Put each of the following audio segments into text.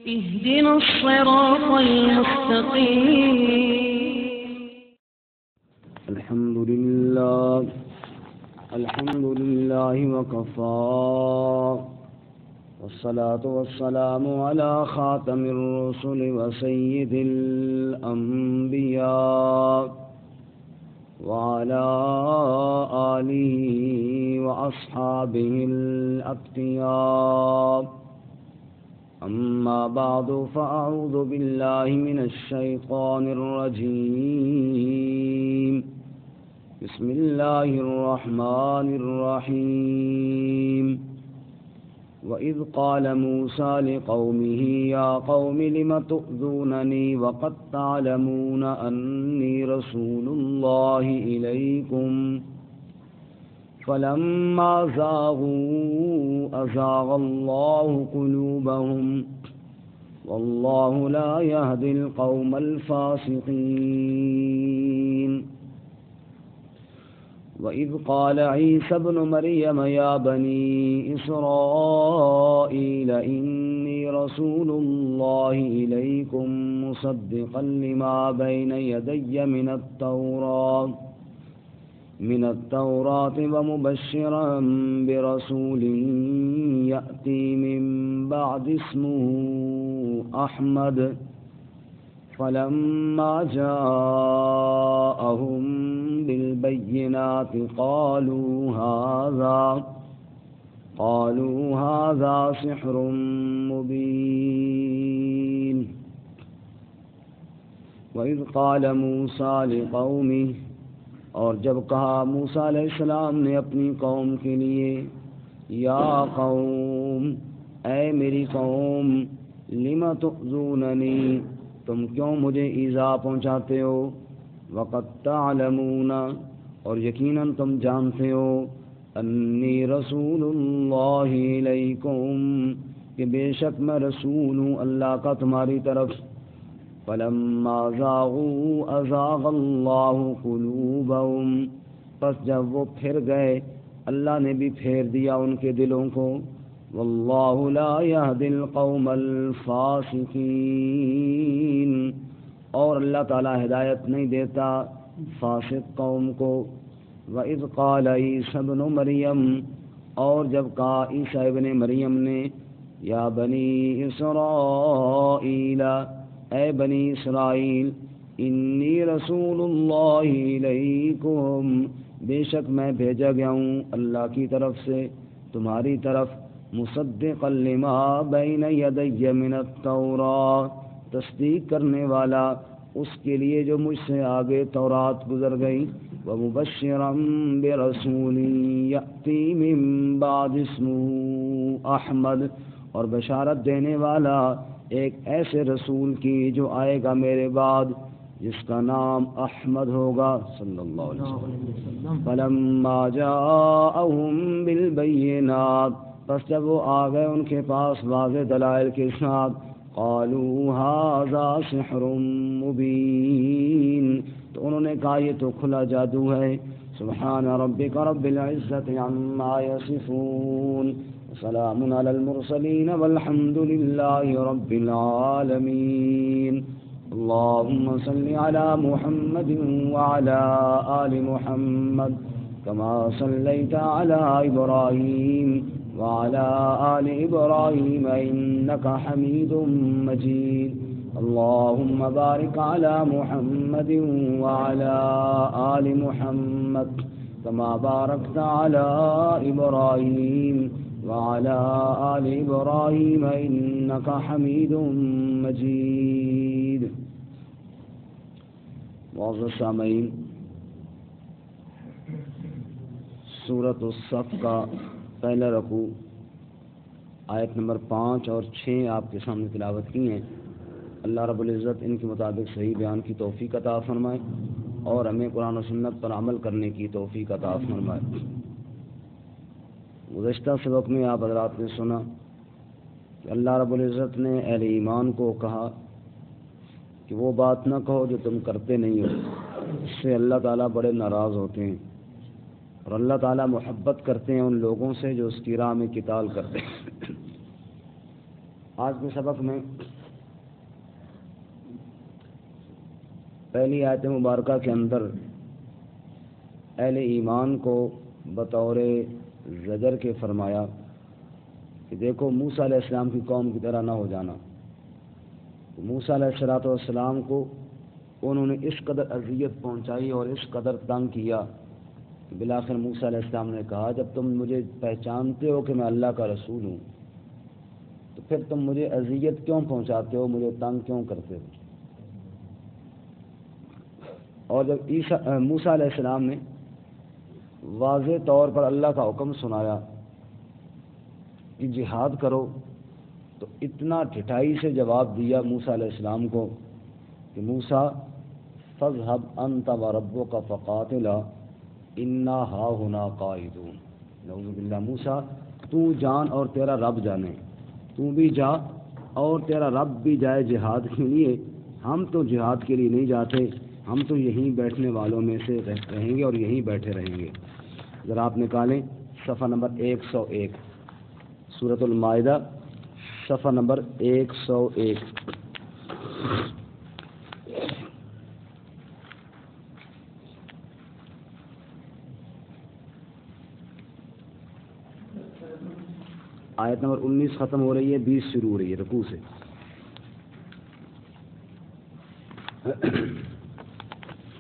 اهدنا الصراط المستقيم. الحمد لله وكفى والصلاة والسلام على خاتم الرسل وسيد الأنبياء وعلى آله وأصحابه الأتقياء. أما بعد فأعوذ بالله من الشيطان الرجيم. بسم الله الرحمن الرحيم. وإذ قال موسى لقومه يا قوم لم تؤذونني وقد تعلمون أني رسول الله إليكم فلما زاغوا أزاغ الله قلوبهم والله لا يهدي القوم الفاسقين. وإذ قال عيسى ابن مريم يا بني إسرائيل إني رسول الله إليكم مصدقا لما بين يدي من التوراة ومبشرا برسول يأتي من بعد اسمه أحمد. فلما جاءهم بالبينات قالوا هذا سحر مبين. وإذ قال موسى لقومه، اور جب کہا موسیٰ علیہ السلام نے اپنی قوم کے لیے، یا قوم، اے میری قوم، لم تؤذوننی، تم کیوں مجھے ایذا پہنچاتے ہو، وقد تعلمون، اور یقیناً تم جانتے ہو، انی رسول اللہ علیکم، کہ بے شک میں رسول ہوں اللہ کا تمہاری طرف. فلما زاغوا ازاغ اللہ قلوبهم، پس جب وہ پھر گئے اللہ نے بھی پھیر دیا ان کے دلوں کو. واللہ لا یہدی القوم الفاسقین، اور اللہ تعالی ہدایت نہیں دیتا فاسق قوم کو. وَإِذْ قَالَ عِيسَى ابْنُ مَرْيَمَ، اور جب کہا عیسیٰ ابن مریم نے، یا بنی اسرائیل، اے بنی اسرائیل، انی رسول اللہ علیکم، بے شک میں بھیجا گیا ہوں اللہ کی طرف سے تمہاری طرف، مصدقا لما بین یدی من التوراۃ، تصدیق کرنے والا اس کے لیے جو مجھ سے آگے تورات گزر گئی، ومبشرا برسول یأتی من بعد اسمہ احمد، اور بشارت دینے والا ایک ایسے رسول کی جو آئے گا میرے بعد جس کا نام احمد ہوگا صلی اللہ علیہ وسلم. فلما جاءهم بالبینات، پس جب وہ آ گئے ان کے پاس واضح دلائل کے ساتھ، قالوا هذا سحر مبین، تو انہوں نے کہا یہ تو کھلا جادو ہے. سبحان ربک رب العزت عما یصفون، سلام علی المرسلین والحمد للہ رب العالمین. اللهم صل على محمد وعلى آل محمد كما صليت على إبراهيم وعلى آل إبراهيم إنك حميد مجيد. اللهم بارك على محمد وعلى آل محمد كما باركت على إبراهيم وعلى آل إبراهيم إنك حميد مجيد. معزز سامعین، سورۃ الصف کا پہلا رکوع آیت نمبر 5 اور 6 آپ کے سامنے تلاوت کی ہیں. اللہ رب العزت ان کے مطابق صحیح بیان کی توفیق عطا فرمائے اور ہمیں قرآن و سنت پر عمل کرنے کی توفیق عطا فرمائے. گزشتہ سبق میں آپ حضرات نے سنا کہ اللہ رب العزت نے اہل ایمان کو کہا کہ وہ بات نہ کہو جو تم کرتے نہیں ہو، اس سے اللہ تعالیٰ بڑے ناراض ہوتے ہیں، اور اللہ تعالیٰ محبت کرتے ہیں ان لوگوں سے جو اس کی راہ میں قتال کرتے ہیں. آج کے سبق میں پہلی آیت مبارکہ کے اندر اہل ایمان کو بطور زجر کے فرمایا کہ دیکھو موسیٰ علیہ السلام کی قوم کی طرح نہ ہو جانا. موسیٰ علیہ السلام کو انہوں نے اس قدر اذیت پہنچائی اور اس قدر تنگ کیا کہ بالآخر موسیٰ علیہ السلام نے کہا جب تم مجھے پہچانتے ہو کہ میں اللہ کا رسول ہوں تو پھر تم مجھے اذیت کیوں پہنچاتے ہو, مجھے تنگ کیوں کرتے ہو. اور جب موسیٰ علیہ السلام نے واضح طور پر اللہ کا حکم سنایا کہ جہاد کرو تو اتنا ٹھٹائی سے جواب دیا موسیٰ علیہ السلام کو کہ موسیٰ فاذهب انت وربک فقاتلا انا ہاہنا قاعدون. نعوذ باللہ. موسیٰ تو جان اور تیرا رب جانے, تو بھی جا اور تیرا رب بھی جائے جہاد کے لیے, ہم تو جہاد کے لیے نہیں جاتے, ہم تو یہیں بیٹھنے والوں میں سے رہیں گے اور یہیں بیٹھے رہیں گے. ذرا آپ نکالیں صفحہ نمبر 101 سورۃ المائدہ, صفحہ نمبر 101. آیت نمبر 19 ختم ہو رہی ہے, 20 شروع ہو رہی ہے رکوع سے.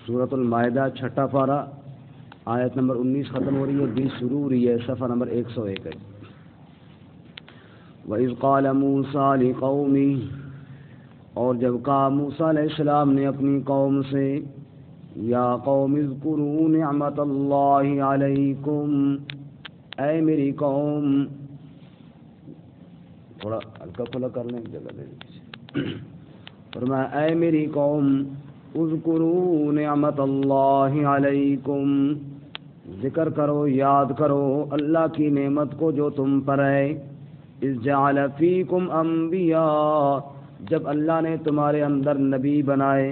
سورۃ المائدہ چھٹا پارہ, آیت نمبر 19 ختم ہو رہی ہے, 20 شروع ہو رہی ہے, صفحہ نمبر 101 ہے. وَإِذْ قَالَ مُوسَىٰ لِقَوْمِهِ, اور جب کہا موسیٰ علیہ السلام نے اپنی قوم سے, یا قوم اذکروا نعمت اللہ علیکم, اے میری قوم, تھوڑا ہلکا کھلا کر لیں جگہ دے دیجیے. فرمایا اے میری قوم, اذکروا نعمت اللہ علیکم, ذکر کرو, یاد کرو اللہ کی نعمت کو جو تم پر ہے. اذ جعل فیکم انبیاء, جب اللہ نے تمہارے اندر نبی بنائے.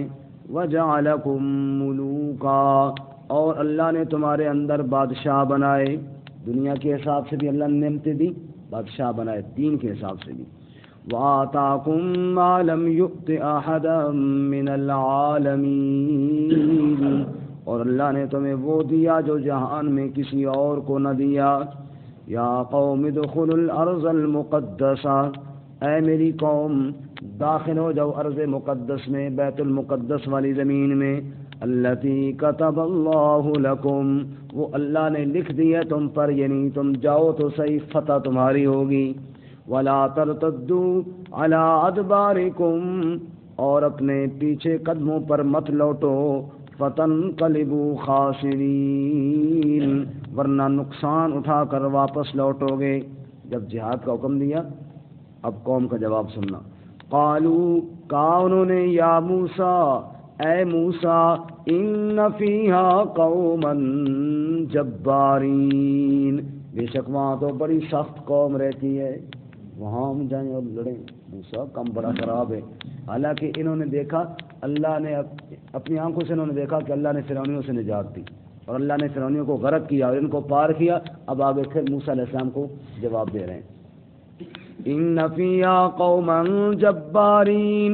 وجعلکم ملوکا, اور اللہ نے تمہارے اندر بادشاہ بنائے. دنیا کے حساب سے بھی اللہ نے نعمتیں دی, بادشاہ بنائے دین کے حساب سے بھی. وَآتَاكُمْ مَا لَمْ يُؤْتِ أَحَدًا مِّنَ الْعَالَمِينَ, اور اللہ نے تمہیں وہ دیا جو جہان میں کسی اور کو نہ دیا. یا قوم ادخلوا الارض المقدسہ, اے میری قوم داخل ہو جاؤ ارض مقدس میں, بیت المقدس والی زمین میں. التی کتب اللہ لکم, وہ اللہ نے لکھ دی ہے تم پر, یعنی تم جاؤ تو صحیح, فتح تمہاری ہوگی. ولا ترتدوا علی ادبارکم, اور اپنے پیچھے قدموں پر مت لوٹو. فتنقلبوا خاسرین, ورنہ نقصان اٹھا کر واپس لوٹو گے. جب جہاد کا حکم دیا, اب قوم کا جواب سننا. قالوا, کہا انہوں نے, یا موسیٰ, اے موسیٰ, ان فیہا قوما جبارین, بے شک وہاں تو بڑی سخت قوم رہتی ہے, وہاں ہم جائیں اور لڑیں. موسیٰ کم بڑا خراب ہے. حالانکہ انہوں نے دیکھا, اللہ نے اپنی آنکھوں سے انہوں نے دیکھا کہ اللہ نے فرعونیوں سے نجات دی, اور اللہ نے فرعونیوں کو غرق کیا اور ان کو پار کیا. اب آگے پھر موسیٰ علیہ السلام کو جواب دے رہے ہیں. ان فیہا قوما جبارین,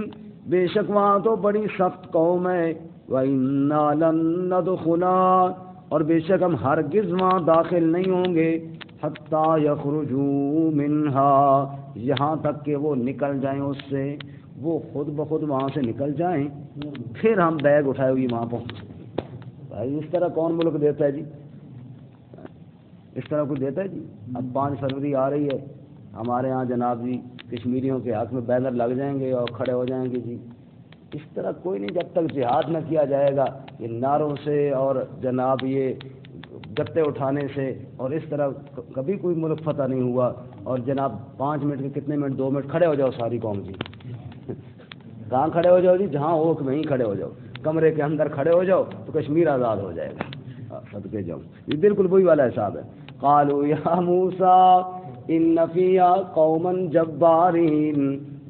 بے شک وہاں تو بڑی سخت قوم ہے. وَإِنَّا لَن نَّدْخُلَهَا, اور بے شک ہم ہرگز وہاں داخل نہیں ہوں گے. حَتَّى يَخْرُجُوا مِنْهَا, یہاں تک کہ وہ نکل جائیں اس سے, وہ خود بخود وہاں سے نکل جائیں, پھر ہم بیگ اٹھائے ہوئی وہاں پہنچ. بھائی اس طرح کون ملک دیتا ہے جی؟ اس طرح کوئی دیتا ہے جی؟ اب 5 فروری آ رہی ہے, ہمارے ہاں جناب جی کشمیریوں کے ہاتھ میں بینر لگ جائیں گے اور کھڑے ہو جائیں گے جی. اس طرح کوئی نہیں, جب تک جہاد نہ کیا جائے گا یہ نعروں سے اور جناب یہ گتے اٹھانے سے, اور اس طرح کبھی کوئی ملک فتح نہیں ہوا. اور جناب 5 منٹ کے کتنے منٹ, 2 منٹ کھڑے ہو جاؤ ساری قوم جی. کہاں کھڑے ہو جاؤ جی؟ جہاں ہو وہیں کھڑے ہو جاؤ, کمرے کے اندر کھڑے ہو جاؤ تو کشمیر آزاد ہو جائے گا. صدقے جاؤں, یہ بالکل وہی والا حساب ہے. قالوا یا موسیٰ ان فیہا قوما جبارین,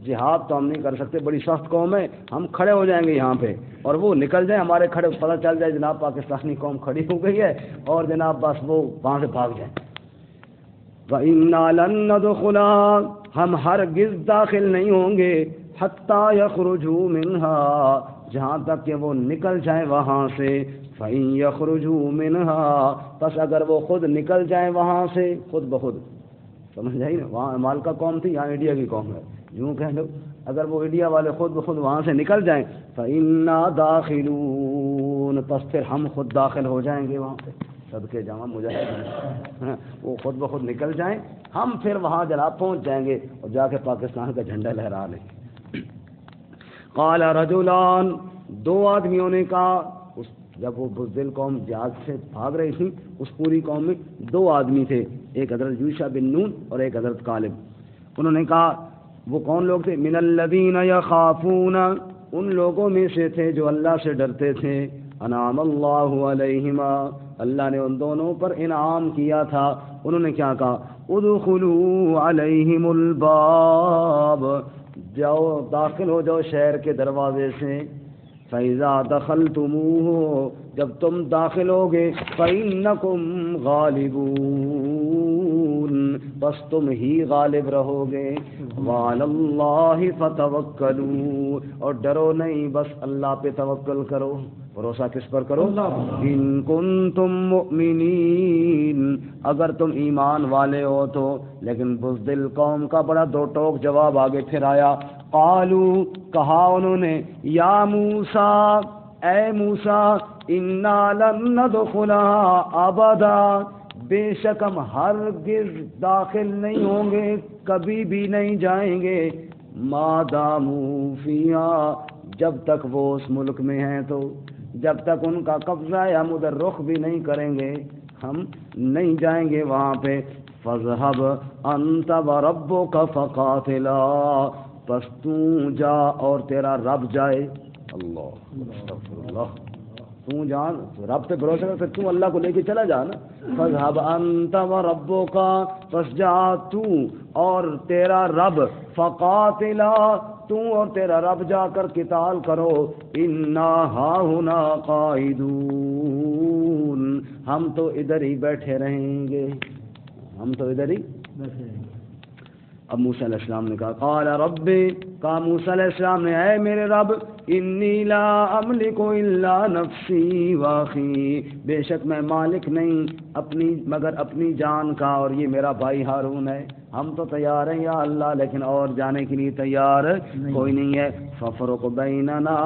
جہاد تو ہم نہیں کر سکتے, بڑی سخت قوم ہے, ہم کھڑے ہو جائیں گے یہاں پہ اور وہ نکل جائیں, ہمارے کھڑے پتہ چل جائے جناب پاکستانی قوم کھڑی ہو گئی ہے, اور جناب بس وہ وہاں سے بھاگ جائیں. وَإِنَّا لَن نَّدْخُلَهَا ہم ہرگز داخل نہیں ہوں گے حتیٰ یخرجوا منہا جہاں تک کہ وہ نکل جائیں وہاں سے فَإِن یخرجوا منہا پس اگر وہ خود نکل جائیں وہاں سے خود بخود سمجھ آئی نا وہاں امالکا قوم تھی یہاں انڈیا کی قوم ہے یوں کہہ لو اگر وہ انڈیا والے خود بخود وہاں سے نکل جائیں فَإِنَّا دَاخِلُونَ پس پھر ہم خود داخل ہو جائیں گے وہاں پہ صدقے جامع مجاہد وہ خود بخود نکل جائیں ہم پھر وہاں جناب پہنچ جائیں گے اور جا کے پاکستان کا جھنڈا لہرا لیں گے قال رجلان دو آدمیوں نے کہا جب وہ بزدل قوم جہاد سے بھاگ رہی تھی اس پوری قوم میں دو آدمی تھے ایک حضرت یوشع بن نون اور ایک حضرت کالب انہوں نے کہا وہ کون لوگ تھے من الذین یخافون ان لوگوں میں سے تھے جو اللہ سے ڈرتے تھے انعم اللہ علیہما اللہ نے ان دونوں پر انعام کیا تھا انہوں نے کیا کہا ادخلوا علیہم الباب جاؤ داخل ہو جاؤ شہر کے دروازے سے فَإِذَا دَخَلْتُمُوهُ جب تم داخل ہوگے فَإِنَّكُمْ غَالِبُونَ بس تم ہی غالب رہو گے وَعَلَى اللَّهِ فَتَوَكَّلُوا اور ڈرو نہیں بس اللہ پہ توکل کرو بھروسہ کس پر کرو ان کنتم مؤمنین اگر تم ایمان والے ہو تو لیکن بزدل قوم کا بڑا دو ٹوک جواب آگے پھر آیا قالوا کہا انہوں نے یا موسیٰ اے موسیٰ انا لن ندخلها ابدا بے شک ہم ہرگز داخل نہیں ہوں گے کبھی بھی نہیں جائیں گے ما داموا فیہا جب تک وہ اس ملک میں ہیں تو جب تک ان کا قبضہ ہے ہم ادھر رخ بھی نہیں کریں گے ہم نہیں جائیں گے وہاں پہ فاذهب انت وربک فقاتلا پس تو جا اور تیرا رب جائے اللہ استغفر اللہ تو جان رب پہ بھروسہ کر پھر تو اللہ کو لے کے چلا جا نا فاذهب انت وربک پس جا تو اور تیرا رب فقاتلا تو اور تیرا رب جا کر قتال کرو انا ہاہنا قاعدون ہم تو ادھر ہی بیٹھے رہیں گے ہم تو ادھر ہی بیٹھے رہیں گے اب موسیٰ علیہ السلام نے کہا قال ربی کہا موسیٰ علیہ السلام نے اے میرے رب انی لا املک الا نفسی واخی بے شک میں مالک نہیں مگر اپنی جان کا اور یہ میرا بھائی ہارون ہے ہم تو تیار ہیں یا اللہ لیکن اور جانے کے لیے تیار کوئی نہیں ہے ففرق بیننا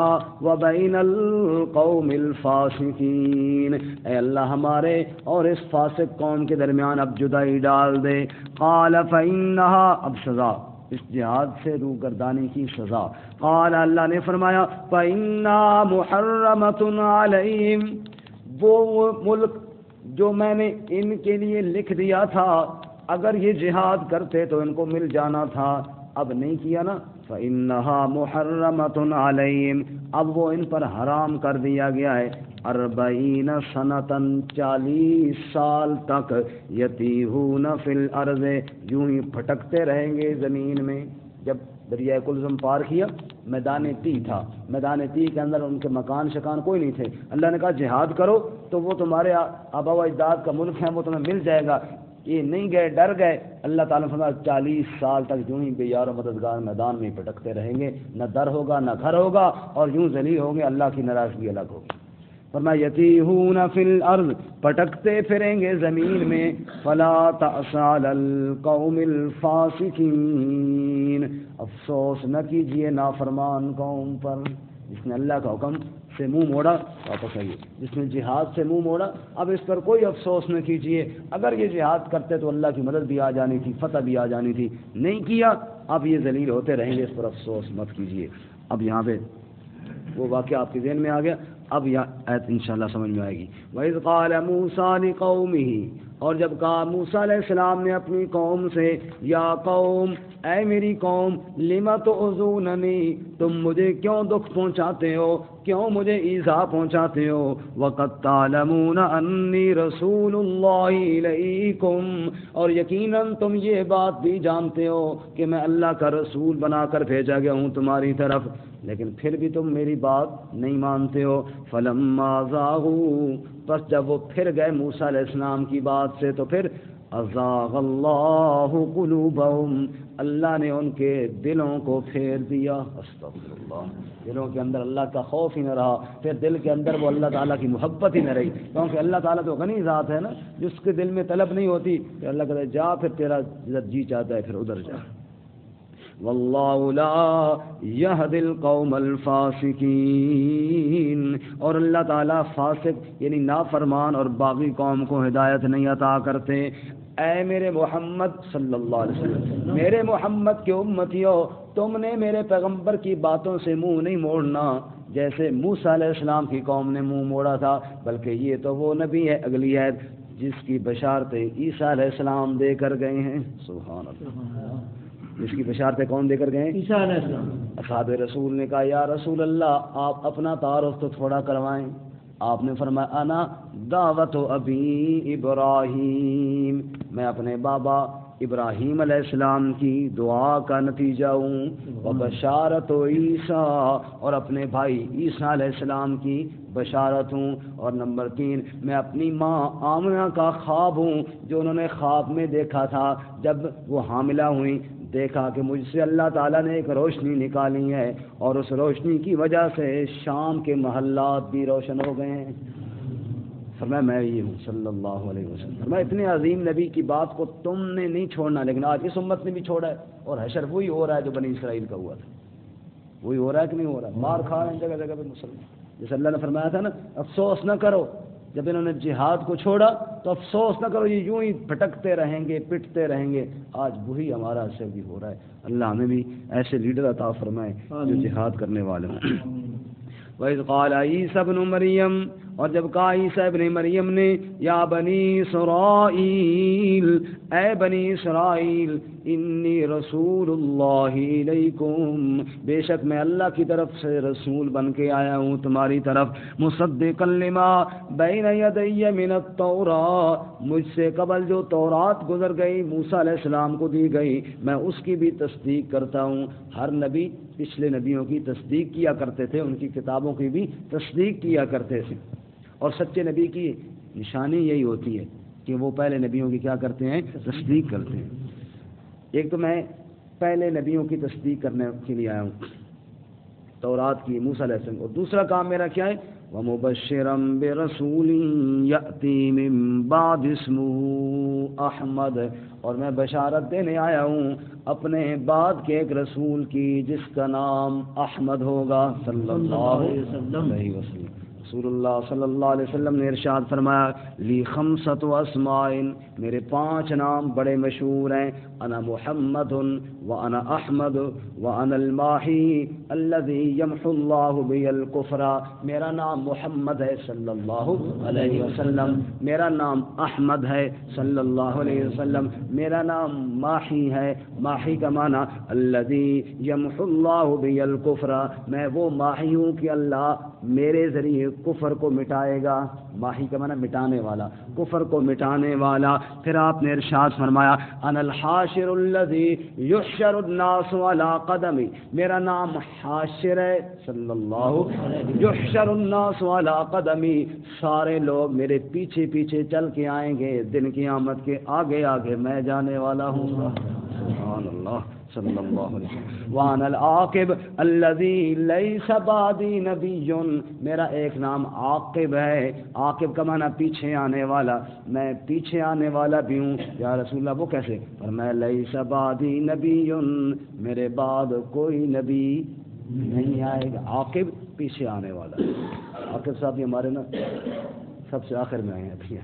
وبین القوم الفاسقین اے اللہ ہمارے اور اس فاسق قوم کے درمیان اب جدائی ڈال دے قال فإنها اب سزا اس جہاد سے روگردانی کی سزا قال اللہ نے فرمایا فإنها محرمۃ علیہم وہ ملک جو میں نے ان کے لیے لکھ دیا تھا اگر یہ جہاد کرتے تو ان کو مل جانا تھا اب نہیں کیا نا فإنها محرمۃ علیہم اب وہ ان پر حرام کر دیا گیا ہے 40 سنتاً 40 سال تک یتیہون فی الارض یوں ہی بھٹکتے رہیں گے زمین میں جب دریائے کلزم پار کیا میدان تی تھا میدان تی کے اندر ان کے مکان شکان کوئی نہیں تھے اللہ نے کہا جہاد کرو تو وہ تمہارے آبا و اجداد کا ملک ہے وہ تمہیں مل جائے گا یہ نہیں گئے ڈر گئے اللہ تعالیٰ نے فرمایا 40 سال تک یوں ہی بے یار و مددگار میدان میں بھٹکتے رہیں گے نہ در ہوگا نہ گھر ہوگا اور یوں ذلیل ہوں گے اللہ کی ناراضگی الگ ہوگی فرمایا یتیہون فی الارض پٹکتے پھریں گے زمین میں فلا تأس علی القوم الفاسقین افسوس نہ کیجئے نافرمان قوم پر جس نے اللہ کا حکم سے منہ موڑا واپس آئیے جس نے جہاد سے منہ موڑا اب اس پر کوئی افسوس نہ کیجئے اگر یہ جہاد کرتے تو اللہ کی مدد بھی آ جانی تھی فتح بھی آ جانی تھی نہیں کیا اب یہ ذلیل ہوتے رہیں گے اس پر افسوس مت کیجئے اب یہاں پہ وہ واقعہ آپ کے ذہن میں آ گیا اب یہ آیت انشاءاللہ سمجھ میں آئے گی وَإِذْ قَالَ مُوسَىٰ لِقَوْمِهِ اور جب کہا موسیٰ علیہ السلام نے اپنی قوم سے یا قوم اے میری قوم لِمَ تُؤْذُونَنِي تم مجھے کیوں دکھ پہنچاتے ہو کیوں مجھے ایذا پہنچاتے ہو وَقَدْ تَعْلَمُونَ أَنِّي رَسُولُ اللَّهِ إِلَيْكُمْ اور یقیناً تم یہ بات بھی جانتے ہو کہ میں اللہ کا رسول بنا کر بھیجا گیا ہوں تمہاری طرف لیکن پھر بھی تم میری بات نہیں مانتے ہو فَلَمَّا زَاغُوا بس جب وہ پھر گئے موسیٰ علیہ السلام کی بات سے تو پھر ازاغ اللہ قلوبہم اللہ نے ان کے دلوں کو پھیر دیا. استغفر اللہ. دلوں کے اندر اللہ کا خوف ہی نہ رہا, پھر دل کے اندر وہ اللہ تعالیٰ کی محبت ہی نہ رہی, کیونکہ اللہ تعالیٰ تو غنی ذات ہے نا, جس کے دل میں طلب نہیں ہوتی کہ اللہ کہتا ہے جا, پھر تیرا جدھر جی چاہتا ہے پھر ادھر جا. واللہ لا یہدی القوم الفاسقین, اور اللہ تعالیٰ فاسق یعنی نافرمان اور باغی قوم کو ہدایت نہیں عطا کرتے. اے میرے محمد صلی اللہ علیہ وسلم, میرے محمد کے امتیوں, تم نے میرے پیغمبر کی باتوں سے منہ نہیں موڑنا جیسے موسیٰ علیہ السلام کی قوم نے منہ موڑا تھا, بلکہ یہ تو وہ نبی ہے اگلی ہے جس کی بشارتیں عیسیٰ علیہ السلام دے کر گئے ہیں. سبحان اللہ. جس کی بشارتیں کون دے کر گئے ہیں؟ عیسیٰ علیہ السلام. اصحاب رسول نے کہا یا رسول اللہ آپ اپنا تعارف تو تھوڑا کروائیں. آپ نے فرمایا انا دعوت ابی ابراہیم, میں اپنے بابا ابراہیم علیہ السلام کی دعا کا نتیجہ ہوں. وبشارت عیسیٰ, اور اپنے بھائی عیسیٰ علیہ السلام کی بشارت ہوں. اور نمبر 3, میں اپنی ماں آمنہ کا خواب ہوں جو انہوں نے خواب میں دیکھا تھا جب وہ حاملہ ہوئیں. دیکھا کہ مجھ سے اللہ تعالیٰ نے ایک روشنی نکالی ہے اور اس روشنی کی وجہ سے شام کے محلات بھی روشن ہو گئے ہیں. فرمایا میں یہ ہوں صلی اللہ علیہ وسلم. فرمایا اتنے عظیم نبی کی بات کو تم نے نہیں چھوڑنا, لیکن آج اس امت نے بھی چھوڑا ہے, اور حشر وہی ہو رہا ہے جو بنی اسرائیل کا ہوا تھا. وہی ہو رہا ہے کہ نہیں ہو رہا ہے؟ مار کھا رہے ہیں جگہ جگہ پہ مسلمان. جیسے اللہ نے فرمایا تھا نا افسوس نہ کرو, جب انہوں نے جہاد کو چھوڑا تو افسوس نہ کرو, یہ یوں ہی بھٹکتے رہیں گے پٹتے رہیں گے. آج وہی ہمارا اثر بھی ہو رہا ہے. اللہ ہمیں بھی ایسے لیڈر عطا فرمائے جو جہاد کرنے والے ہوں. وَإِذْ قَالَ عِيسَى ابْنُ مَرْيَمَ, اور جب کہا عیسیٰ ابن مریم نے یا بنی اسرائیل, اے بنی اسرائیل, انی رسول اللہ الیکم, بے شک میں اللہ کی طرف سے رسول بن کے آیا ہوں تمہاری طرف. مصدقا لما بین یدی من التوراۃ, مجھ سے قبل جو تورات گزر گئی موسیٰ علیہ السلام کو دی گئی میں اس کی بھی تصدیق کرتا ہوں. ہر نبی پچھلے نبیوں کی تصدیق کیا کرتے تھے, ان کی کتابوں کی بھی تصدیق کیا کرتے تھے, اور سچے نبی کی نشانی یہی ہوتی ہے کہ وہ پہلے نبیوں کی کیا کرتے ہیں؟ تصدیق کرتے ہیں. ایک تو میں پہلے نبیوں کی تصدیق کرنے کے لیے آیا ہوں, تورات کی, موسیٰ علیہ السلام, اور دوسرا کام میرا کیا ہے؟ وَمُبَشِّرًا بِرَسُولٍ يَأْتِي مِن بَعْدِ اسْمُهُ احمد, اور میں بشارت دینے آیا ہوں اپنے بعد کے ایک رسول کی جس کا نام احمد ہوگا صلی اللہ علیہ وسلم. رسول اللہ صلی اللہ علیہ وسلم نے ارشاد فرمایا لی خمسۃ اسماء, میرے 5 نام بڑے مشہور ہیں. انا محمد وانا احمد وانا الماحی الذی یمحو اللہ بی الکفر, میرا نام محمد ہے صلی اللہ علیہ وسلم, میرا نام احمد ہے صلی اللہ علیہ وسلم, میرا نام ماحی ہے. ماحی کا معنی الذی یمحو اللہ بی الکفر, میں وہ ماحی ہوں کہ اللہ میرے ذریعے کفر کو مٹائے گا. ماحی کا معنی مٹانے والا, کفر کو مٹانے والا. پھر آپ نے ارشاد فرمایا انا الحاشر الذی یحشر الناس علی قدمی, میرا نام حاشر ہے صلی اللہ, یحشر الناس علی قدمی, سارے لوگ میرے پیچھے پیچھے چل کے آئیں گے, دن قیامت کے آگے آگے میں جانے والا ہوں. سبحان اللہ صلی اللہ علیہ وسلم. وَأَنَا الْعَاقِبُ الَّذِي لَيْسَ بَعْدِي نَبِيٌّ, میرا ایک نام عاقب ہے. عاقب کا معنی پیچھے آنے والا, میں پیچھے آنے والا بھی ہوں. یا رسول اللہ وہ کیسے؟ فرمایا لَيْسَ بَعْدِي نَبِيٌّ, میرے بعد کوئی نبی نہیں آئے گا. عاقب پیچھے آنے والا. عاقب صاحب بھی ہمارے نا سب سے آخر میں آئے ہیں ابھی.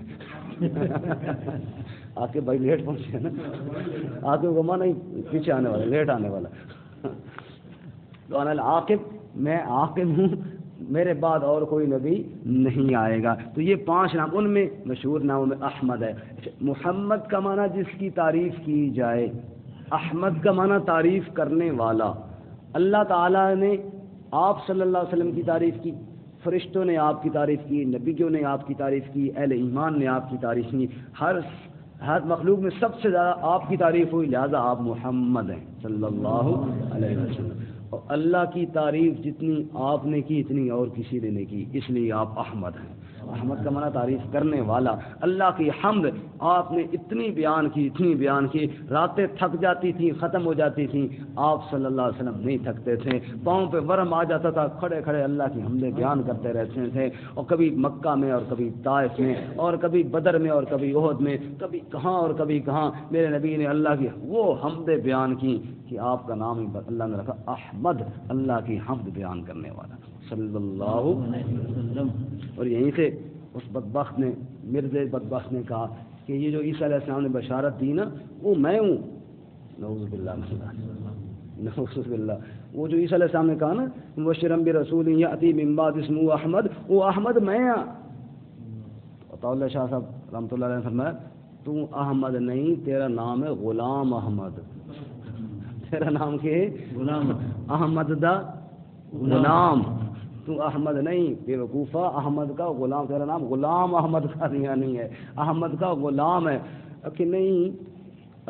عاقب بھائی لیٹ پہنچے نا, عاقب کو مانا ہی پیچھے آنے والا, لیٹ آنے والا. تو انا العاقب, میں عاقب ہوں, میرے بعد اور کوئی نبی نہیں آئے گا. تو یہ 5 نام, ان میں مشہور ناموں میں احمد ہے. محمد کا معنی جس کی تعریف کی جائے, احمد کا معنی تعریف کرنے والا. اللہ تعالیٰ نے آپ صلی اللہ علیہ وسلم کی تعریف کی, فرشتوں نے آپ کی تعریف کی, نبیوں نے آپ کی تعریف کی, اہل ایمان نے آپ کی تعریف کی. ہر مخلوق میں سب سے زیادہ آپ کی تعریف ہوئی, لہذا آپ محمد ہیں صلی اللہ علیہ وسلم. اور اللہ کی تعریف جتنی آپ نے کی اتنی اور کسی نے نہیں کی, اس لیے آپ احمد ہیں. احمد کا معنی تعریف کرنے والا. اللہ کی حمد آپ نے اتنی بیان کی, راتیں تھک جاتی تھیں, ختم ہو جاتی تھیں, آپ صلی اللہ علیہ وسلم نہیں تھکتے تھے, پاؤں پہ ورم آ جاتا تھا, کھڑے کھڑے اللہ کی حمدیں بیان کرتے رہتے تھے, اور کبھی مکہ میں اور کبھی طائف میں اور کبھی بدر میں اور کبھی احد میں, کبھی کہاں اور کبھی کہاں میرے نبی نے اللہ کی وہ حمدیں بیان کی کہ آپ کا نام ہی اللہ نے رکھا احمد, اللہ کی حمد بیان کرنے والا صلی اللہ علیہ وسلم. اور یہیں سے اس بدبخت نے, مرزا بدبخت نے کہا کہ یہ جو عیسیٰ علیہ السلام نے بشارت دی نا وہ میں ہوں. نعوذ باللہ, نعوذ باللہ. وہ جو عیسیٰ علیہ السلام نے کہا نا مبشرا برسول یأتی من بعد اسمہ احمد, وہ احمد میں ہوں. عطا اللہ شاہ صاحب رحمۃ اللہ علیہ نے فرمایا تو احمد نہیں, تیرا نام ہے غلام احمد. تیرا نام کیا ہے؟ غلام احمد دا غلام. تو احمد نہیں بے وقوفہ, احمد کا غلام. تیرا نام غلام احمد کا نہیں ہے, احمد کا غلام ہے. کہ نہیں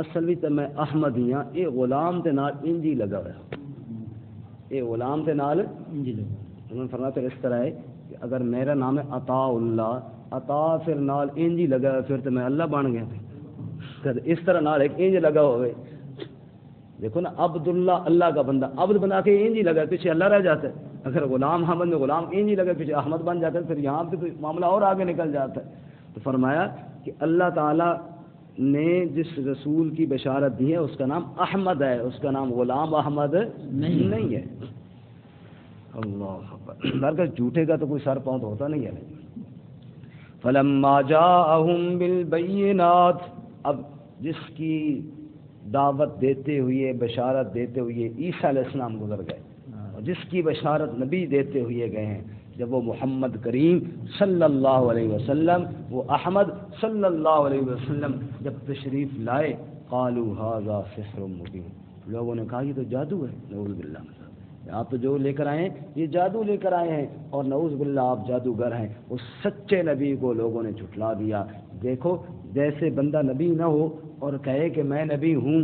اصل بھی تو میں احمد ہی ہاں, یہ غلام تے نال انجی لگا ہوا, یہ غلام تے نال انجی لگا. انہوں نے فرمایا پھر اس طرح ہے کہ اگر میرا نام ہے عطا اللہ, عطا پھر نال انجی لگا ہوا, پھر تو میں اللہ بن گیا. پھر اس طرح نال ایک انج لگا ہوئے. دیکھو نا عبداللہ, اللہ کا بندہ, عبد بنا کے انجی لگا, پیچھے اللہ رہ جاتا ہے. اگر غلام احمد میں غلام انجی لگا, پیچھے احمد بن جاتا ہے, پھر یہاں پہ تو معاملہ اور آگے نکل جاتا ہے. تو فرمایا کہ اللہ تعالیٰ نے جس رسول کی بشارت دی ہے اس کا نام احمد ہے, اس کا نام غلام احمد نہیں ہے. اللہ اکبر. ہرگز جھوٹے کا تو کوئی سر پاؤں تو ہوتا نہیں ہے. فلما جاءہم بالبینات, اب جس کی دعوت دیتے ہوئے, بشارت دیتے ہوئے عیسیٰ علیہ السلام گزر گئے, اور جس کی بشارت نبی دیتے ہوئے گئے ہیں, جب وہ محمد کریم صلی اللہ علیہ وسلم, وہ احمد صلی اللہ علیہ وسلم جب تشریف لائے, قالوا ھذا سحر مبین, لوگوں نے کہا یہ تو جادو ہے. نعوذ باللہ, آپ تو جو لے کر آئے ہیں یہ جادو لے کر آئے ہیں, اور نعوذ باللہ آپ جادوگر ہیں. اس سچے نبی کو لوگوں نے جھٹلا دیا. دیکھو جیسے بندہ نبی نہ ہو اور کہے کہ میں نبی ہوں,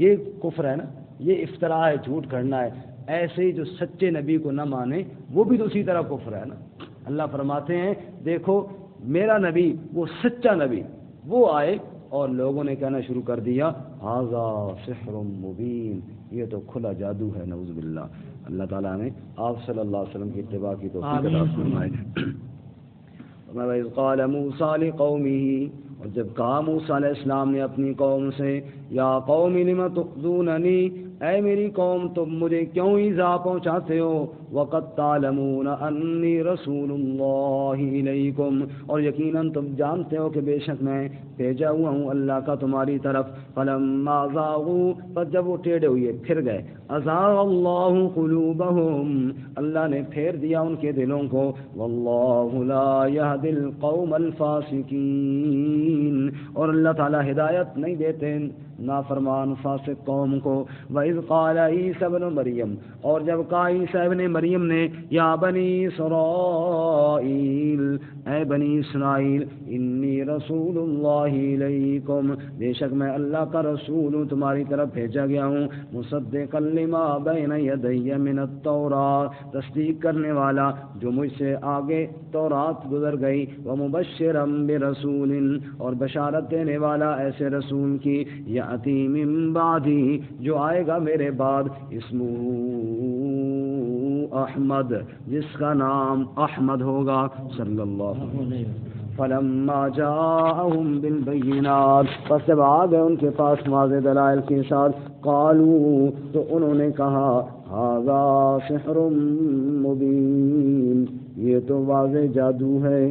یہ کفر ہے نا, یہ افطرا ہے, جھوٹ کرنا ہے. ایسے ہی جو سچے نبی کو نہ مانے وہ بھی تو اسی طرح کفر ہے نا. اللہ فرماتے ہیں دیکھو میرا نبی, وہ سچا نبی, وہ آئے اور لوگوں نے کہنا شروع کر دیا ھذا سحر مبین, یہ تو کھلا جادو ہے. نعوذ باللہ. اللہ تعالیٰ نے آپ صلی اللہ علیہ وسلم کی اتباع کی توفیق عطا فرمائے. وَإِذْ قَالَ مُوسَىٰ لِقَوْمِهِ, اور جب کہا موسیٰ علیہ السلام نے اپنی قوم سے, یا قوم لم تؤذوننی, اے میری قوم تم مجھے کیوں ایذا پہنچاتے ہو, وقد تعلمون انی رسول اللہ الیکم, اور یقیناً تم جانتے ہو کہ بے شک میں بھیجا ہوا ہوں اللہ کا تمہاری طرف. فلما زاغوا, پر جب وہ ٹیڑے ہوئے پھر گئے, ازاغ اللہ قلوبہم, اللہ نے پھیر دیا ان کے دلوں کو. واللہ لا یہدی القوم الفاسقین, اور اللہ تعالیٰ ہدایت نہیں دیتے نافرمان فاسق قوم کو. وَإِذْ قَالَ عِيسَى ابْنُ مَرْيَمَ, اور جب کہا عیسیٰ ابن مریم نے, یا بنی اسرائیل, اے بنی اسرائیل, انی رسول اللہ الیکم, بے شک میں اللہ کا رسول ہوں, تمہاری طرف بھیجا گیا ہوں. مصدقا لما بین یدی من التوراۃ, تصدیق کرنے والا جو مجھ سے آگے تورات گزر گئی. ومبشرا برسول, اور بشارت دینے والا ایسے رسول کی, یأتی من بعدی, جو آئے گا میرے بعد, اسمہ احمد, جس کا نام احمد ہوگا. صلی اللہ علیہ وسلم. فلما جاءہم بالبینات, پس جب آ گئے ان کے پاس واضح دلائل کے ساتھ, قالوا, تو انہوں نے کہا, ھذا سحر مبین, یہ تو واضح جادو ہے.